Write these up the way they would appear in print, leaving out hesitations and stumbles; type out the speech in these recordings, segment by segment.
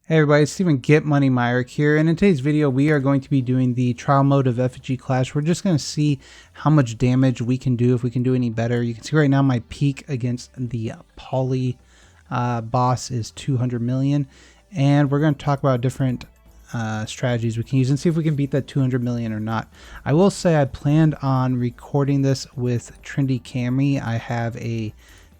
Hey everybody, it's Steven GetMoneyMyrick here, and in today's video we are going to be doing the trial mode of effigy clash. We're just going to see how much damage we can do, if we can do any better. You can see right now my peak against the poly boss is 200 million, and we're going to talk about different strategies we can use and see if we can beat that 200 million or not. I will say I planned on recording this with Trendy Cami. I have a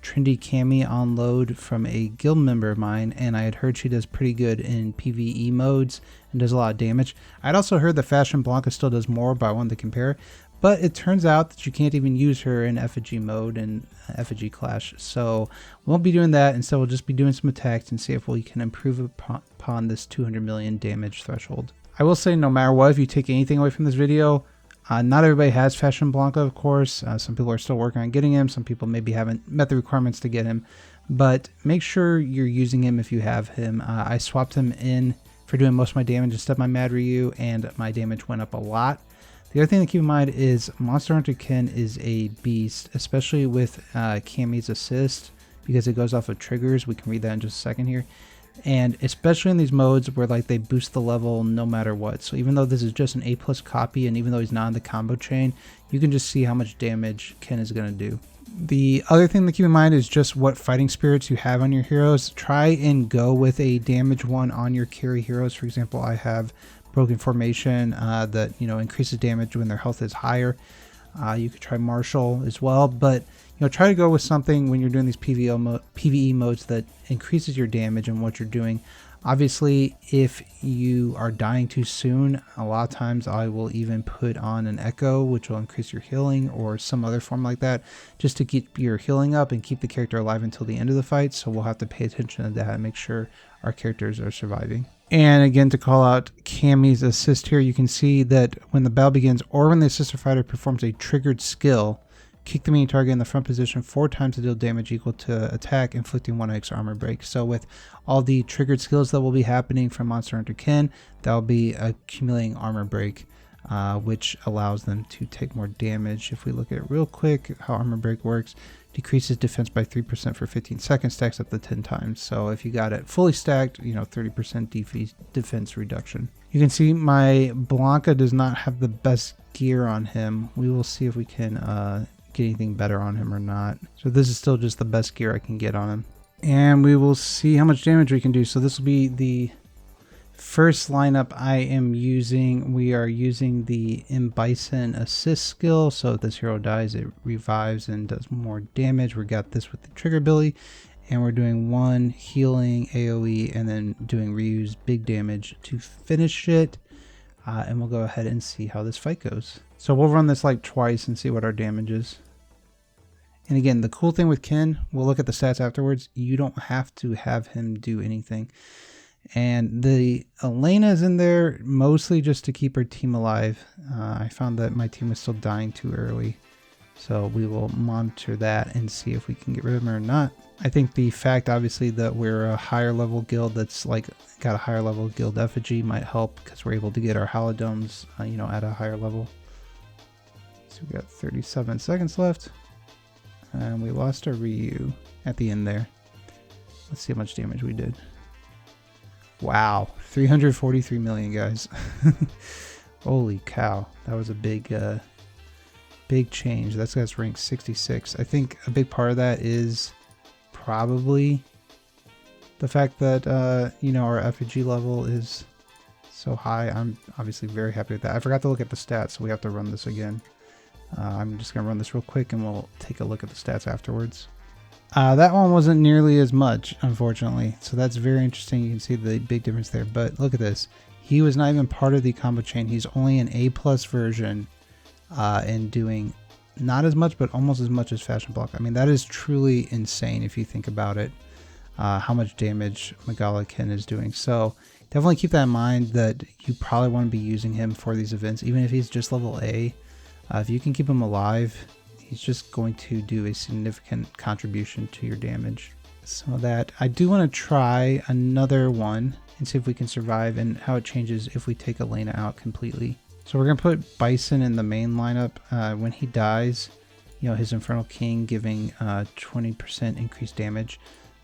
Trendy Cami on load from a guild member of mine, and I had heard she does pretty good in PvE modes and does a lot of damage. I'd also heard that Fashion Blanka still does more, but I wanted to compare. But it turns out that you can't even use her in effigy mode and effigy clash, so we won't be doing that. Instead, we'll just be doing some attacks and see if we can improve upon this 200 million damage threshold. I will say, no matter what, if you take anything away from this video, not everybody has Fashion Blanka, of course. Some people are still working on getting him. Some people maybe haven't met the requirements to get him. But make sure you're using him if you have him. I swapped him in for doing most of my damage instead of my Mad Ryu, and my damage went up a lot. The other thing to keep in mind is Monster Hunter Ken is a beast, especially with Cami's assist, because it goes off of triggers. We can read that in just a second here. And especially in these modes where like they boost the level no matter what. So even though this is just an A+ copy, and even though he's not in the combo chain, you can just see how much damage Ken is going to do. The other thing to keep in mind is just what fighting spirits you have on your heroes. Try and go with a damage one on your carry heroes. For example, I have Broken Formation that increases damage when their health is higher. You could try Marshall as well, but try to go with something when you're doing these PvE modes that increases your damage and what you're doing. Obviously, if you are dying too soon, a lot of times I will even put on an Echo, which will increase your healing, or some other form like that, just to keep your healing up and keep the character alive until the end of the fight. So we'll have to pay attention to that and make sure our characters are surviving. And again, to call out Cami's assist here, you can see that when the battle begins or when the assister fighter performs a triggered skill, kick the main target in the front position 4 times to deal damage equal to attack, inflicting 1x armor break. So with all the triggered skills that will be happening from Monster Hunter Ken, that will be accumulating armor break, which allows them to take more damage. If we look at it real quick, how armor break works, decreases defense by 3% for 15 seconds, stacks up to 10 times. So if you got it fully stacked, 30% defense reduction. You can see my Blanka does not have the best gear on him. We will see if we can get anything better on him or not. So this is still just the best gear I can get on him. And we will see how much damage we can do. So this will be the first lineup I am using. We are using the Bison assist skill, so if this hero dies it revives and does more damage. We got this with the trigger ability, and we're doing 1 healing AoE and then doing Ryu's big damage to finish it. And we'll go ahead and see how this fight goes. So we'll run this like twice and see what our damage is. And again, the cool thing with Ken, we'll look at the stats afterwards, you don't have to have him do anything. And the Elena is in there mostly just to keep her team alive. I found that my team was still dying too early, so we will monitor that and see if we can get rid of him or not. I think the fact, obviously, that we're a higher level guild that's like got a higher level guild effigy might help, because we're able to get our halodomes, at a higher level. So we got 37 seconds left, and we lost our Ryu at the end there. Let's see how much damage we did. Wow, 343 million, guys. Holy cow, that was a big change. That's guy's rank 66. I think a big part of that is probably the fact that our effigy level is so high. I'm obviously very happy with that. I forgot to look at the stats, so we have to run this again. I'm just gonna run this real quick and we'll take a look at the stats afterwards. That one wasn't nearly as much, unfortunately, so that's very interesting. You can see the big difference there, but look at this. He was not even part of the combo chain. He's only an A+ version and doing not as much, but almost as much as Fashion Block. I mean, that is truly insane if you think about it, how much damage Megala Ken is doing. So definitely keep that in mind, that you probably want to be using him for these events, even if he's just level A. If you can keep him alive, he's just going to do a significant contribution to your damage. So that I do want to try another one and see if we can survive, and how it changes if we take Elena out completely. So we're going to put Bison in the main lineup. When he dies, his Infernal King giving 20% increased damage.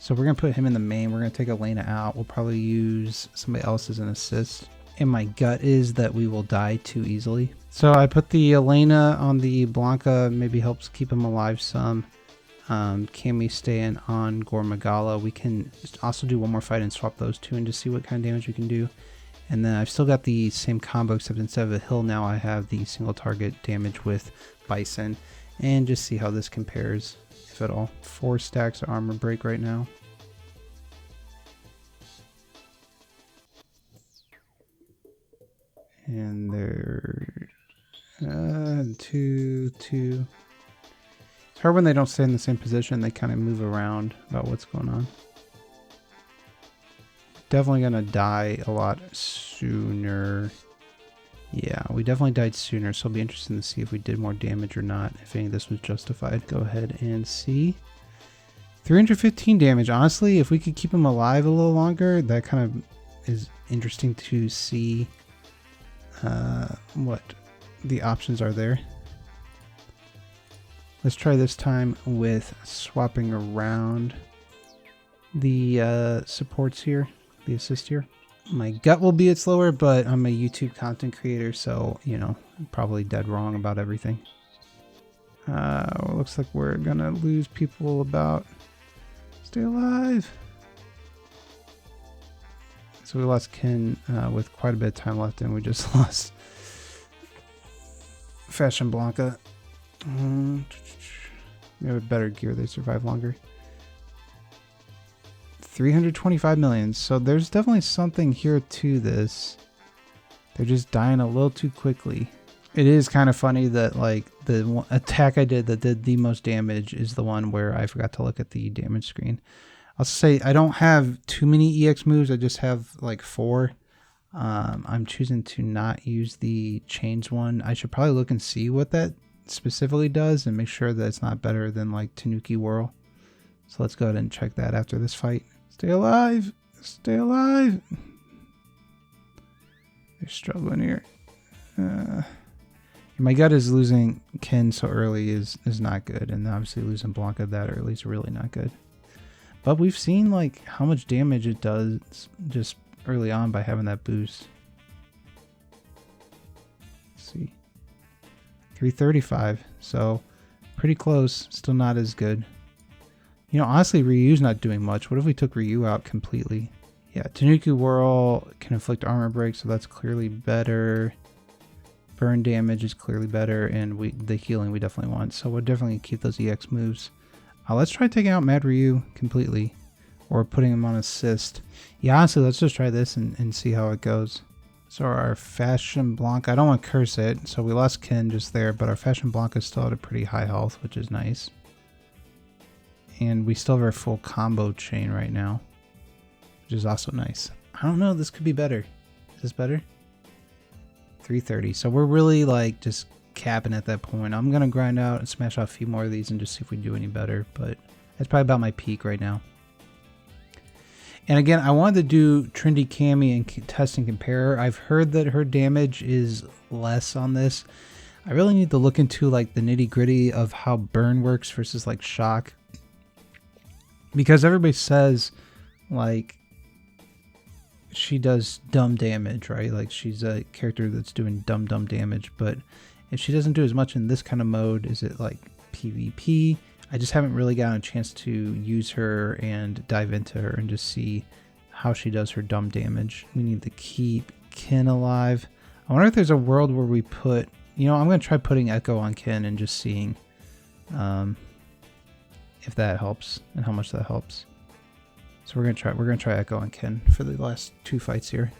So we're going to put him in the main. We're going to take Elena out. We'll probably use somebody else as an assist. And my gut is that we will die too easily. So I put the Elena on the Blanka. Maybe helps keep him alive some. Cammy staying on Gormagala. We can also do one more fight and swap those two and just see what kind of damage we can do. And then I've still got the same combo, except instead of a hill now I have the single target damage with Bison. And just see how this compares, if at all. 4 stacks of armor break right now. And they're 2, 2. It's hard when they don't stay in the same position. They kind of move around about what's going on. Definitely gonna die a lot sooner. Yeah, we definitely died sooner, so it'll be interesting to see if we did more damage or not, if any of this was justified. Go ahead and see. 315 damage. Honestly, if we could keep him alive a little longer, that kind of is interesting to see what the options are there. Let's try this time with swapping around the supports here, the assist here. My gut will be it's lower, but I'm a YouTube content creator, so, you know, I'm probably dead wrong about everything. Looks like we're gonna lose people about... Stay alive! So we lost Ken with quite a bit of time left, and we just lost Fashion Blanka. They have better gear, they survive longer. 325 million, so there's definitely something here to this. They're just dying a little too quickly. It is kind of funny that like the attack I did that did the most damage is the one where I forgot to look at the damage screen. I'll say I don't have too many EX moves, I just have like 4. I'm choosing to not use the chains one. I should probably look and see what that specifically does and make sure that it's not better than like Tanuki Whirl. So let's go ahead and check that after this fight. Stay alive! Stay alive! They're struggling here. My gut is losing Ken so early is not good, and obviously losing Blanka that early is really not good. But we've seen like how much damage it does just early on by having that boost. Let's see. 335, so pretty close, still not as good. You know, honestly, Ryu's not doing much. What if we took Ryu out completely? Yeah, Tanuki Whirl can inflict armor break, so that's clearly better. Burn damage is clearly better, and the healing we definitely want. So we'll definitely keep those EX moves. Let's try taking out Mad Ryu completely, or putting him on assist. Yeah, honestly, let's just try this and see how it goes. So our Fashion Blanka, I don't want to curse it, so we lost Ken just there, but our Fashion Blanka is still at a pretty high health, which is nice. And we still have our full combo chain right now, which is also nice. I don't know, this could be better. Is this better? 330. So we're really like just capping at that point. I'm gonna grind out and smash out a few more of these and just see if we do any better, but that's probably about my peak right now. And again, I wanted to do Trendy Cammy and test and compare. I've heard that her damage is less on this. I really need to look into like the nitty gritty of how burn works versus like shock, because everybody says like she does dumb damage, right? Like she's a character that's doing dumb damage, but if she doesn't do as much in this kind of mode, is it like PvP? I just haven't really gotten a chance to use her and dive into her and just see how she does her dumb damage. We need to keep Ken alive. I wonder if there's a world where we put, you know, I'm going to try putting Echo on Ken and just seeing if that helps and how much that helps. So we're gonna try Echo on Ken for the last 2 fights here.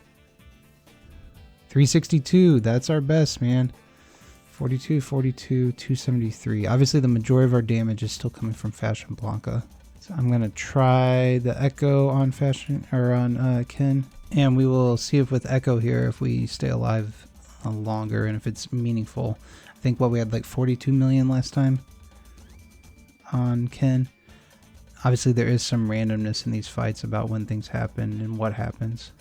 362, that's our best, man. 42, 42, 273. Obviously the majority of our damage is still coming from Fashion Blanka. So I'm gonna try the Echo on Fashion or on Ken, and we will see if with Echo here if we stay alive longer and if it's meaningful. I think what we had like 42 million last time on Ken. Obviously there is some randomness in these fights about when things happen and what happens.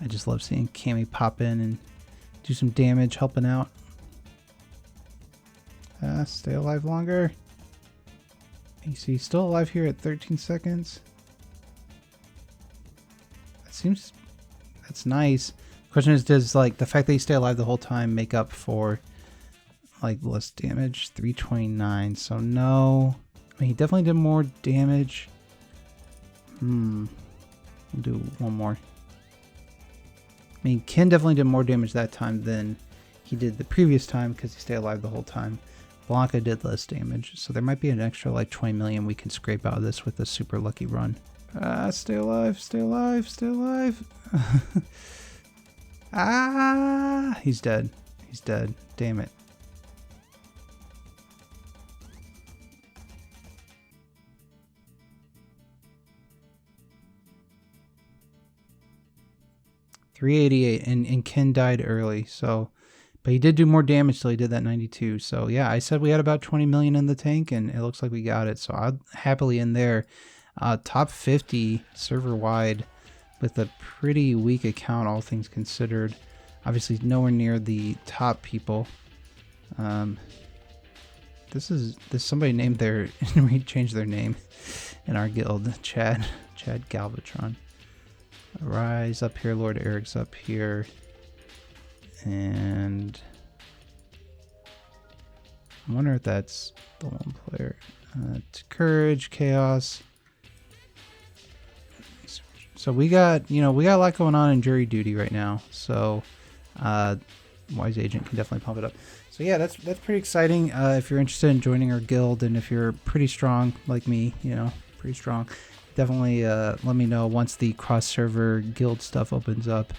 I just love seeing Cammy pop in and do some damage, helping out. Stay alive longer. You see, still alive here at 13 seconds. That seems, that's nice. Question is, does like the fact that you stay alive the whole time make up for like less damage? 329. So no. I mean, he definitely did more damage. We'll do one more. I mean, Ken definitely did more damage that time than he did the previous time because he stayed alive the whole time. Blanka did less damage, so there might be an extra like 20 million we can scrape out of this with a super lucky run. Stay alive, stay alive, stay alive. He's dead. He's dead. Damn it. $388, and Ken died early, so, but he did do more damage till he did that 92. So yeah, I said we had about 20 million in the tank, and it looks like we got it. So I'll happily in there. Top 50 server wide with a pretty weak account, all things considered. Obviously nowhere near the top people. There's somebody named their we changed their name in our guild. Chad Galvatron. Rise up here, Lord Eric's up here, and I wonder if that's the one player. Courage, Chaos. So we got, we got a lot going on in jury duty right now. So Wise Agent can definitely pump it up. So yeah, that's pretty exciting. If you're interested in joining our guild, and if you're pretty strong like me, pretty strong. Definitely let me know once the cross-server guild stuff opens up.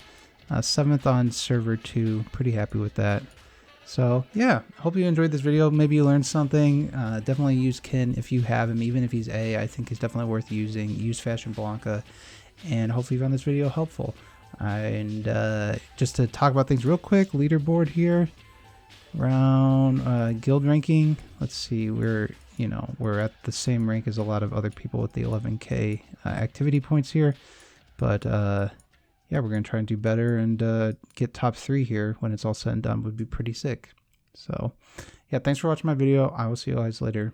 7th on server 2. Pretty happy with that. So yeah, hope you enjoyed this video. Maybe you learned something. Definitely use Ken if you have him. Even if he's A, I think he's definitely worth using. Use Fashion Blanka. And hopefully you found this video helpful. And just to talk about things real quick, leaderboard here. Round guild ranking. Let's see, we're at the same rank as a lot of other people with the 11k activity points here, but yeah, we're gonna try and do better and get top 3 here when it's all said and done. Would be pretty sick. So yeah, thanks for watching my video. I will see you guys later.